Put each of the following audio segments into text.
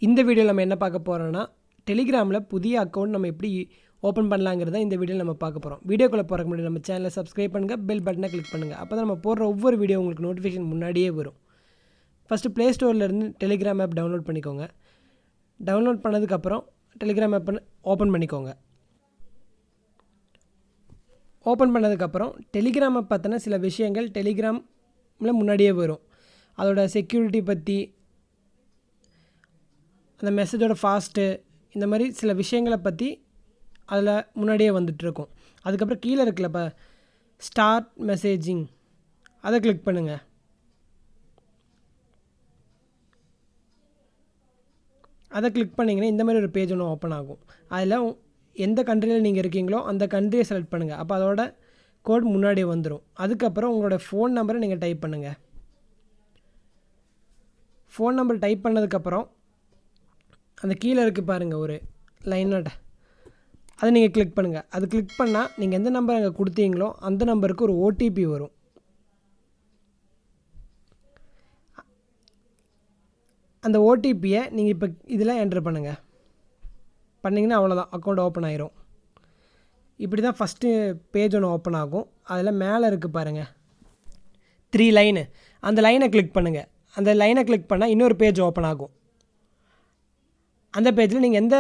இந்த வீடியோவில் நம்ம என்ன பார்க்க போகிறோன்னா டெலிகிராமில் புதிய அக்கௌண்ட் நம்ம எப்படி ஓப்பன் பண்ணலாங்கிறத இந்த வீடியோவில் நம்ம பார்க்க போகிறோம். வீடியோக்குள்ளே போகிறக்கு முன்னாடி நம்ம சேனலை சப்ஸ்கிரைப் பண்ணுங்கள், பெல் பட்டனை கிளிக் பண்ணுங்கள். அப்போ தான் நம்ம போடுற ஒவ்வொரு வீடியோ உங்களுக்கு நோட்டிஃபிகேஷன் முன்னாடியே வரும். ஃபஸ்ட்டு ப்ளே ஸ்டோர்லேருந்து டெலிகிராம் ஆப் டவுன்லோட் பண்ணிக்கோங்க. டவுன்லோட் பண்ணதுக்கப்புறம் டெலிகிராம் ஆப் ஓப்பன் பண்ணிக்கோங்க. ஓப்பன் பண்ணதுக்கப்புறம் டெலிகிராமை பற்றின சில விஷயங்கள் டெலிகிராமில் முன்னாடியே வரும். அதோட செக்யூரிட்டி பற்றி, அந்த மெசேஜோட ஃபாஸ்ட்டு, இந்த மாதிரி சில விஷயங்களை பற்றி அதில் முன்னாடியே வந்துட்டுருக்கும். அதுக்கப்புறம் கீழே இருக்குல்ல இப்போ ஸ்டார்ட் மெசேஜிங், அதை கிளிக் பண்ணுங்கள். அதை கிளிக் பண்ணிங்கன்னா இந்த மாதிரி ஒரு பேஜ் ஒன்று ஓப்பன் ஆகும். அதில் எந்த கண்ட்ரியில் நீங்கள் இருக்கீங்களோ அந்த கண்ட்ரியை செலக்ட் பண்ணுங்கள். அப்போ அதோட கோட் முன்னாடியே வந்துடும். அதுக்கப்புறம் உங்களோட ஃபோன் நம்பரை நீங்கள் டைப் பண்ணுங்கள். ஃபோன் நம்பர் டைப் பண்ணதுக்கப்புறம் அந்த கீழே இருக்குது பாருங்கள் ஒரு லைனோட, அதை நீங்கள் கிளிக் பண்ணுங்கள். அது கிளிக் பண்ணால் நீங்கள் எந்த நம்பர் அங்கே கொடுத்தீங்களோ அந்த நம்பருக்கு ஒரு ஓடிபி வரும். அந்த ஓடிபியை நீங்கள் இப்போ இதில் என்ட்ரு பண்ணுங்கள். பண்ணிங்கன்னா அவ்வளோதான், அக்கௌண்ட் ஓப்பன் ஆயிரும். இப்படி தான் ஃபஸ்ட்டு பேஜ் ஒன்று ஓப்பன் ஆகும். அதில் மேலே இருக்குது பாருங்கள் 3 லைனு, அந்த லைனை கிளிக் பண்ணுங்கள். அந்த லைனை கிளிக் பண்ணால் இன்னொரு பேஜ் ஓப்பன் ஆகும். அந்த பேஜில் நீங்கள் எந்த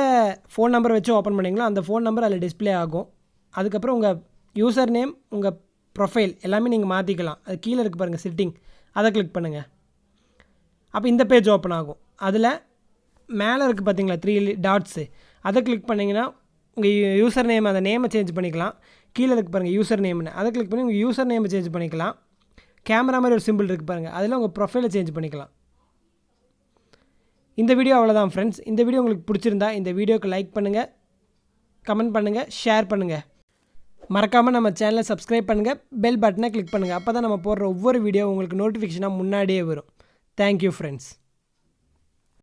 ஃபோன் நம்பர் வச்சு ஓப்பன் பண்ணிங்களோ அந்த ஃபோன் நம்பர் அதில் டிஸ்பிளே ஆகும். அதுக்கப்புறம் உங்கள் யூசர் நேம், உங்கள் ப்ரொஃபைல் எல்லாமே நீங்கள் மாற்றிக்கலாம். அது கீழே இருக்குது பாருங்கள் செட்டிங், அதை கிளிக் பண்ணுங்கள். அப்போ இந்த பேஜ் ஓப்பன் ஆகும். அதில் மேலே இருக்குது பார்த்தீங்களா 3 டாட்ஸு, அதை கிளிக் பண்ணிங்கன்னா உங்கள் யூசர் நேம், அந்த நேமை சேஞ்ச் பண்ணிக்கலாம். கீழே இருக்குது பாருங்கள் யூசர் நேம்னு, அதை கிளிக் பண்ணி உங்கள் யூசர் நேமை சேஞ்ச் பண்ணிக்கலாம். கேமரா மாதிரி ஒரு சிம்பிள் இருக்குது பாருங்கள், அதில் உங்கள் ப்ரொஃபைலை சேஞ்ச் பண்ணிக்கலாம். இந்த வீடியோ அவ்வளோதான் ஃப்ரெண்ட்ஸ். இந்த வீடியோ உங்களுக்கு பிடிச்சிருந்தா இந்த வீடியோக்கு லைக் பண்ணுங்கள், கமெண்ட் பண்ணுங்கள், ஷேர் பண்ணுங்கள். மறக்காமல் நம்ம சேனலை சப்ஸ்கிரைப் பண்ணுங்கள், பெல் பட்டனை கிளிக் பண்ணுங்கள். அப்போ தான் நம்ம போடுற ஒவ்வொரு வீடியோ உங்களுக்கு நோட்டிஃபிகேஷனாக முன்னாடியே வரும். Thank you friends.